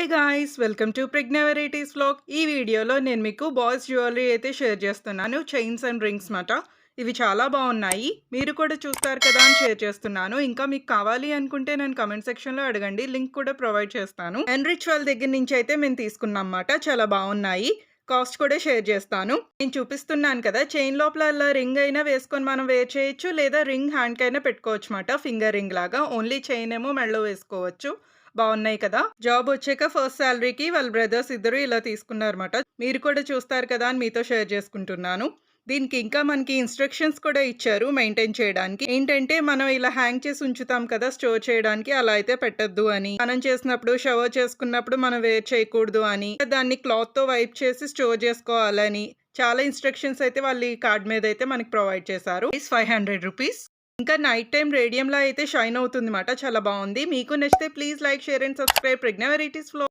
Hey guys! Welcome to Pragya varieties vlog. ఈ వీడియోలో నేను మీకు బాయ్స్ జ్యువెలరీ అయితే షేర్ చేస్తున్నాను. చైన్స్ అండ్ రింగ్స్ మాట. ఇవి చాలా బాగున్నాయి. మీరు కూడా చూస్తారు కదా అని షేర్ చేస్తున్నాను. ఇంకా మీకు కావాలి అనుకుంటే నేను కామెంట్ సెక్షన్‌లో అడగండి. లింక్ కూడా ప్రొవైడ్ చేస్తాను. ఎన్రిచ్ వాళ్ళ దగ్గర నుంచి అయితే మేము తీసుకున్నాం మాట. చాలా బాగున్నాయి. కాస్ట్ కూడా షేర్ చేస్తాను. నేను చూపిస్తున్నాను కదా, చైన్ లోపల అలా రింగ్ అయినా వేసుకొని మనం వేర్ చేయొచ్చు. లేదా రింగ్ హ్యాండ్‌కైనా పెట్టుకోవచ్చు మాట. ఫింగర్ రింగ్ లాగా. ఓన్లీ చైన్ ఏమో మెడలో వేసుకోవచ్చు. బాగున్నాయి కదా! జాబ్ వచ్చాక ఫస్ట్ సాలరీకి వాళ్ళ బ్రదర్స్ ఇద్దరు ఇలా తీసుకున్నారన్నమాట. మీరు కూడా చూస్తారు కదా అని మీతో షేర్ చేసుకుంటున్నాను. దీనికి ఇంకా మనకి ఇన్‌స్ట్రక్షన్స్ కూడా ఇచ్చారు మెయింటైన్ చేయడానికి. ఏంటంటే మనం ఇలా హ్యాంగ్ చేసి ఉంచుతాం కదా స్టోర్ చేయడానికి, అలా అయితే పెట్టొద్దు అని. స్నానం చేసినప్పుడు, షవర్ చేసుకున్నప్పుడు మనం వేర్ చేయకూడదు అని. దాన్ని క్లాత్‌తో వైప్ చేసి స్టోర్ చేసుకోవాలని చాలా ఇన్‌స్ట్రక్షన్స్ అయితే వాళ్ళు ఈ కార్డ్ మీద అయితే మనకి ప్రొవైడ్ చేశారు. రూ. 500. ఇంకా నైట్ టైమ్ రేడియంలా అయితే షైన్ అవుతుందన్నమాట. చాలా బాగుంది. మీకు నచ్చితే please like, share and subscribe Pragya varieties vlog.